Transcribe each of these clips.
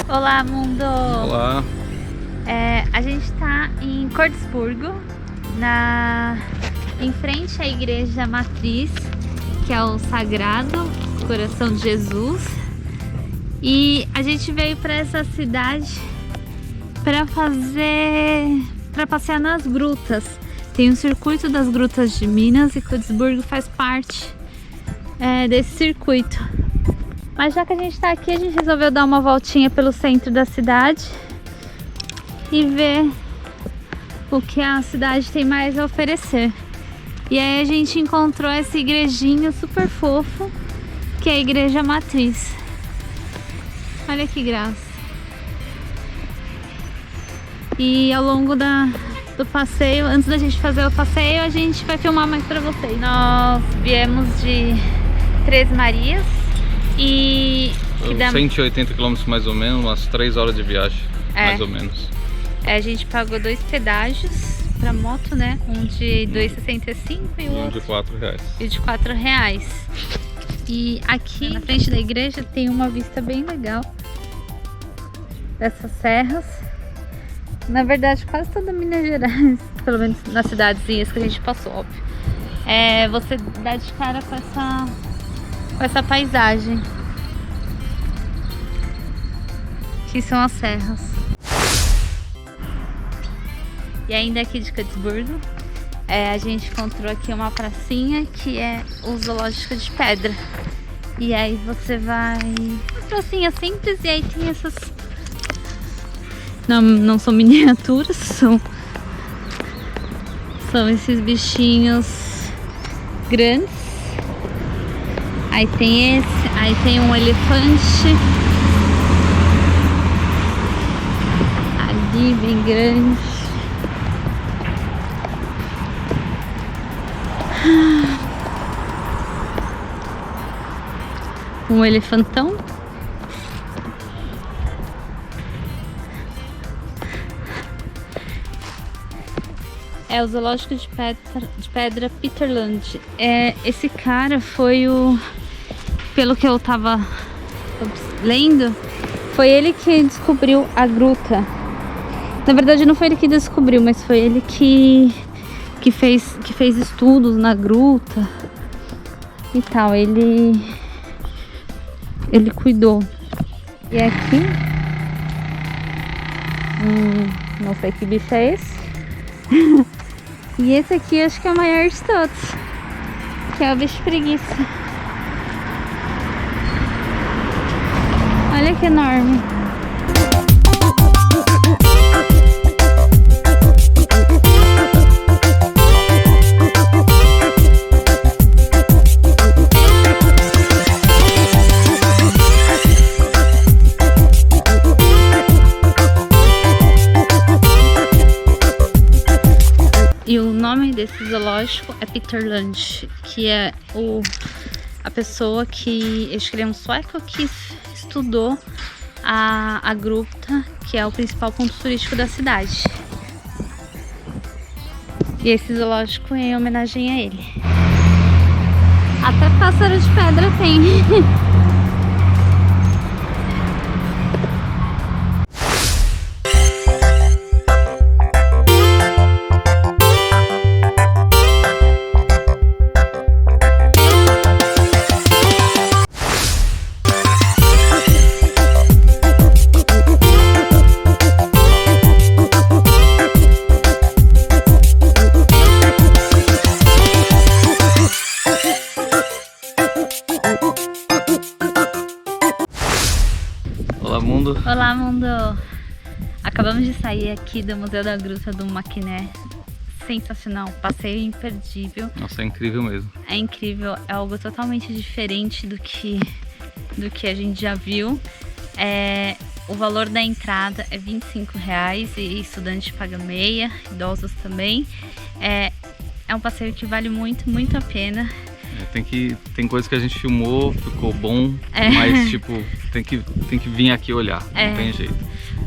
Olá, mundo! Olá! A gente tá em Cordesburgo, em frente à igreja matriz, que é o Sagrado Coração de Jesus. E a gente veio para essa cidade para passear nas grutas. Tem um circuito das grutas de Minas e Cordesburgo faz parte desse circuito. Mas já que a gente tá aqui, a gente resolveu dar uma voltinha pelo centro da cidade e ver o que a cidade tem mais a oferecer. E aí a gente encontrou essa igrejinha super fofo, que é a Igreja Matriz. Olha que graça. E ao longo do passeio, antes da gente fazer o passeio, a gente vai filmar mais pra vocês. Nós viemos de Três Marias e... 180 km mais ou menos, umas 3 horas de viagem, mais ou menos. A gente pagou 2 pedágios pra moto, né? Um de 2,65 e o outro de R$4. E de R$4. E aqui na frente da igreja tem uma vista bem legal dessas serras. Na verdade, quase toda Minas Gerais, pelo menos nas cidadezinhas que a gente passou, óbvio. Você dá de cara com essa paisagem, que são as serras. E ainda aqui de Cordesburgo, a gente encontrou aqui uma pracinha que é o Zoológico de Pedra. E aí você vai... Uma pracinha simples e aí tem essas... Não são miniaturas, são esses bichinhos grandes. Aí tem aí tem um elefante ali bem grande. Um elefantão. É o Zoológico de Pedra Peterland. Esse cara foi pelo que eu tava lendo, foi ele que descobriu a gruta. Na verdade não foi ele que descobriu, mas foi ele que fez estudos na gruta e tal. Ele cuidou. E aqui não sei que bicho é esse. E esse aqui acho que é o maior de todos, que é o bicho preguiça. Olha que enorme. E o nome desse zoológico é Peterland, que é a pessoa que, acho que ele é um sueco, que estudou a gruta, que é o principal ponto turístico da cidade. E esse zoológico é em homenagem a ele. Até pássaro de pedra tem. Olá, mundo! Olá, mundo! Acabamos de sair aqui do Museu da Gruta do Maquiné. Sensacional, passeio imperdível. Nossa, é incrível mesmo. É incrível, é algo totalmente diferente do que a gente já viu. O valor da entrada é R$25 e estudante paga meia, idosos também. É um passeio que vale muito, muito a pena. Tem coisa que a gente filmou, ficou bom, mas tipo, tem que vir aqui olhar, não tem jeito.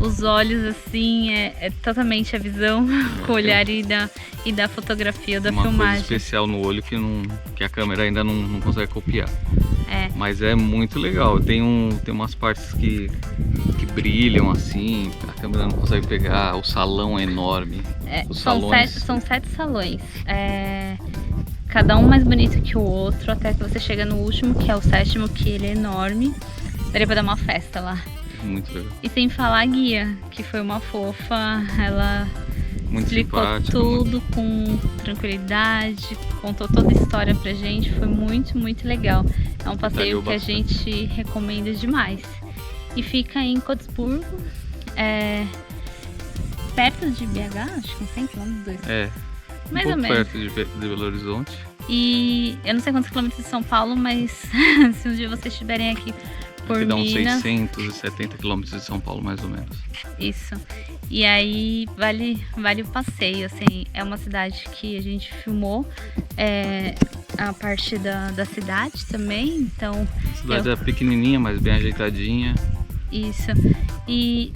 os olhos, assim, é totalmente a visão com o olhar e da fotografia, da Uma filmagem. coisa especial no olho que a câmera ainda não consegue copiar. É. Mas é muito legal. Tem umas partes que brilham assim, a câmera não consegue pegar, o salão é enorme. Os salões... São 7 salões. Cada um mais bonito que o outro, até que você chega no último, que é o 7º, que ele é enorme. Daria pra dar uma festa lá. Muito legal. E sem falar a guia, que foi uma fofa, ela Muito explicou simpática, tudo com tranquilidade, contou toda a história pra gente, foi muito, muito legal. É um passeio que a gente recomenda demais. E fica em Cotisburgo, perto de BH, acho que uns 100 km. Mais ou menos. Perto de Belo Horizonte. E eu não sei quantos quilômetros de São Paulo, mas se um dia vocês estiverem aqui por Minas... dá uns 670 quilômetros de São Paulo, mais ou menos. Isso. E aí vale o passeio, assim, é uma cidade que a gente filmou a parte da cidade também, então... A cidade é pequenininha, mas bem ajeitadinha. Isso. E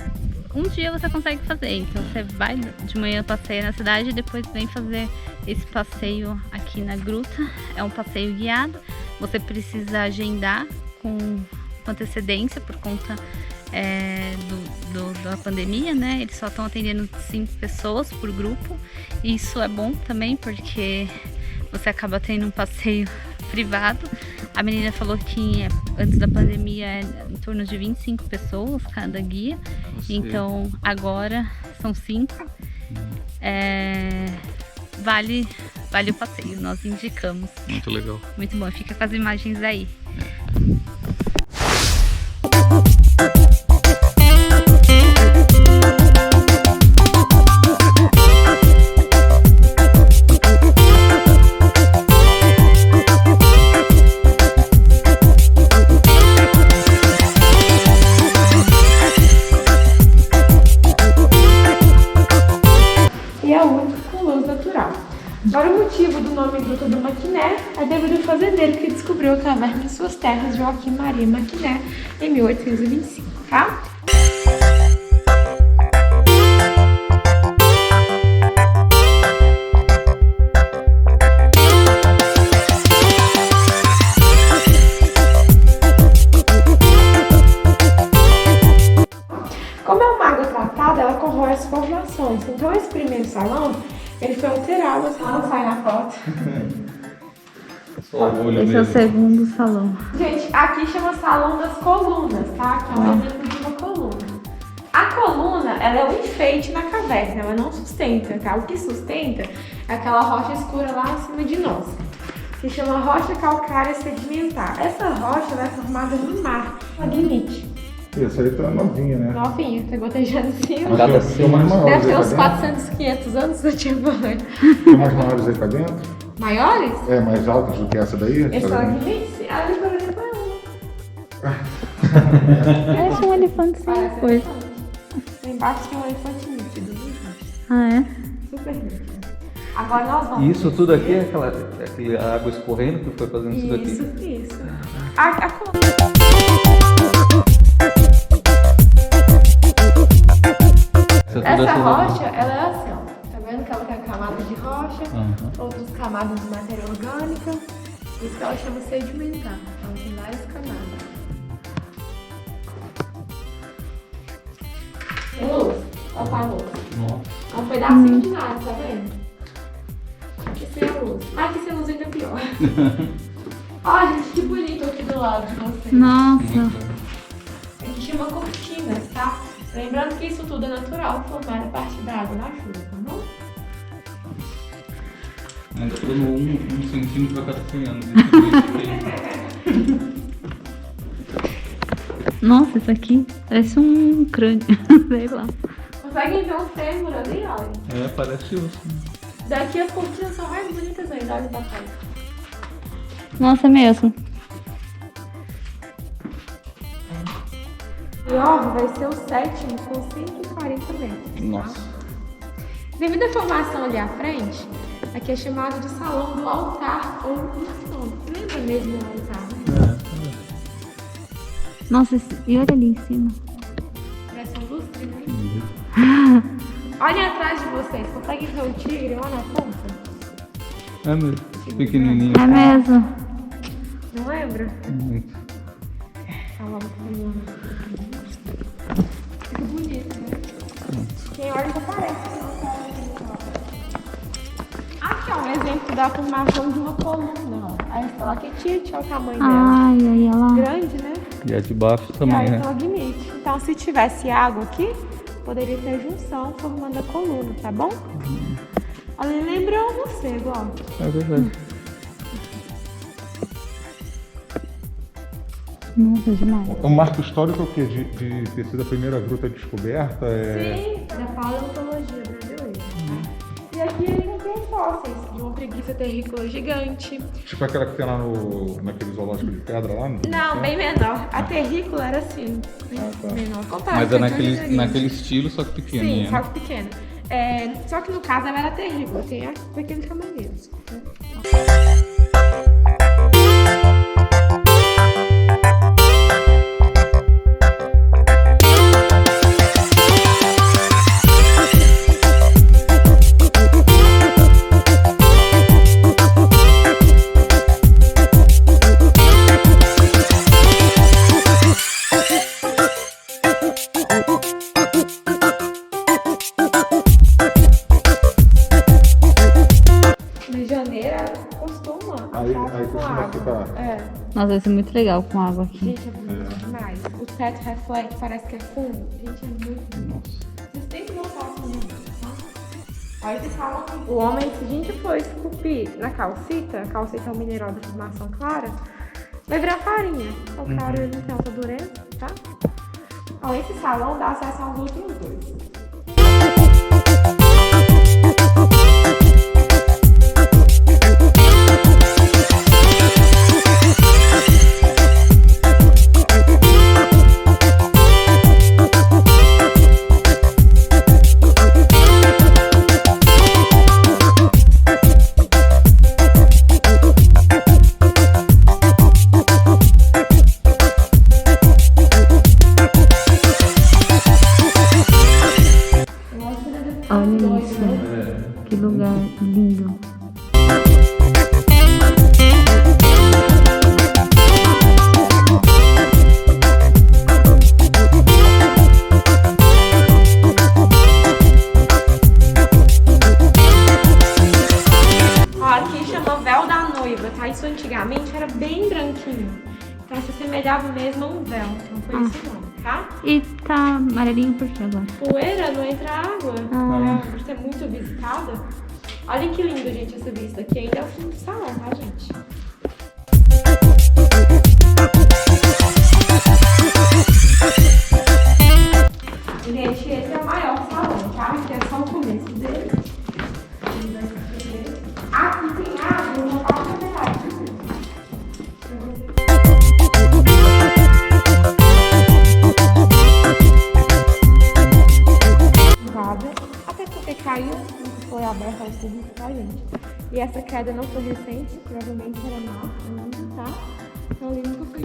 um dia você consegue fazer, então você vai de manhã, passeia na cidade e depois vem fazer esse passeio aqui na gruta. É um passeio guiado, você precisa agendar com antecedência por conta da pandemia, né? Eles só estão atendendo 5 pessoas por grupo. E isso é bom também porque você acaba tendo um passeio privado. A menina falou que antes da pandemia é em torno de 25 pessoas cada guia. Então agora são 5. Vale o passeio, nós indicamos. Muito legal. Muito bom, fica com as imagens aí. Agora o motivo do nome Gruta do Maquiné é devido ao fazendeiro que descobriu a caverna em suas terras, Joaquim Maria Maquiné, em 1825, tá? Como é uma água tratada, ela corrói as formações. Então esse primeiro salão ele foi alterado, você não sai na foto. Esse é o segundo salão. Gente, aqui chama Salão das Colunas, tá? Que é um exemplo de uma coluna. A coluna, ela é um enfeite na caverna, ela não sustenta, tá? O que sustenta é aquela rocha escura lá acima de nós, que chama rocha calcária sedimentar. Essa rocha ela é formada no mar, magnite. Essa aí tá novinha, né? Novinha, tá gotejando em cima. Deve ter uns 400, 500 anos, eu tinha falado. Tem mais maiores aí pra dentro? Maiores? É, mais altas do que essa daí? Essa magnite? Ali, por exemplo, é uma. Parece um elefante sem coisa. Lá embaixo tem um elefante nítido. Ah, é? Super nítido. Agora nós vamos. Isso tudo aqui é aquela água escorrendo que foi fazendo isso daqui? Isso. Essa rocha, ela é assim, ó. Tá vendo que ela tem camada de rocha, outras camadas de matéria orgânica. Isso que ela chama sedimentar. Ela tem várias camadas. Tem luz? Olha a luz. É um pedacinho de nada, tá vendo? Aqui sem a luz. Aqui sem luz ainda é pior. Ó, gente, que bonito aqui do lado de vocês. Nossa. Aqui chama cortinas, tá? Lembrando que isso tudo é natural, formar a parte da água na chuva, tá bom? Ainda tô dando um centímetro a cada 100 anos. Nossa, isso aqui parece um crânio, sei lá. Conseguem ver o fêmur ali, olha? Parece osso. Daqui as cortinas são mais bonitas ainda, olha pra trás. Nossa, é mesmo. E ó, vai ser o 7º com 140 metros. Nossa. Devido à formação ali à frente, aqui é chamado de salão do altar ou salão. Lembra mesmo do altar, né? Nossa, e olha ali em cima. Parece um lustre, né? Olhem atrás de vocês, conseguem ver o tigre lá na ponta? É mesmo, pequenininho. É mesmo. Não lembra? Muito. Olha lá o coluna. Fica bonito, né? Quem olha já parece. Aqui, ó, um exemplo da formação de uma coluna, ó. A estalactite, olha o tamanho dela. Ai, aí ela. Grande, né? E a de baixo E também, a né? estalagmite. Então, se tivesse água aqui, poderia ter junção formando a coluna, tá bom? Olha, lembra um morcego, ó. É verdade. Nossa, demais. O marco histórico é o quê? De ter sido a primeira gruta descoberta? Sim, da paleontologia brasileira. E aqui ainda tem fósseis de uma preguiça terrícola gigante. Tipo aquela que tem lá naquele zoológico de pedra lá? Não, bem menor. A terrícola era assim, menor. Comparado Mas com é a naquele, terrícola. naquele estilo, só que pequenininha. Sim, só que pequena. Só que no caso ela era terrícola, tem aquele tamanho mesmo. De janeiro costuma Aí achar com costuma água. ficar. Nossa, vai ser muito legal com água aqui. Gente, é bonito demais. O teto reflete, parece que é fundo. Gente, é muito bonito. Vocês têm que voltar assim, tá? Aí vocês falam que o homem, se a gente for esculpir na calcita, a calcita é um mineral de formação clara, vai virar farinha. O cara ele não tem alta dureza, tá? Então esse salão dá acesso aos outros dois. Olha isso. Que lugar lindo. Ó, aqui chama véu da noiva, tá? Isso antigamente era bem branquinho. Então se assemelhava mesmo a um véu. Então foi esse nome, tá? E tá amarelinho por quê agora? Poeira, não entra água. Por ser muito visitada. Olha que lindo, gente, essa vista aqui. Ainda é o fim do salão, tá, gente? Gente, esse é o maior salão, tá? Aqui é só o começo dele. Aqui tem água, uma parte da até porque caiu, não foi aberta ao público, tá, gente? E essa queda não foi recente, provavelmente era má, tá? Então, ele nunca foi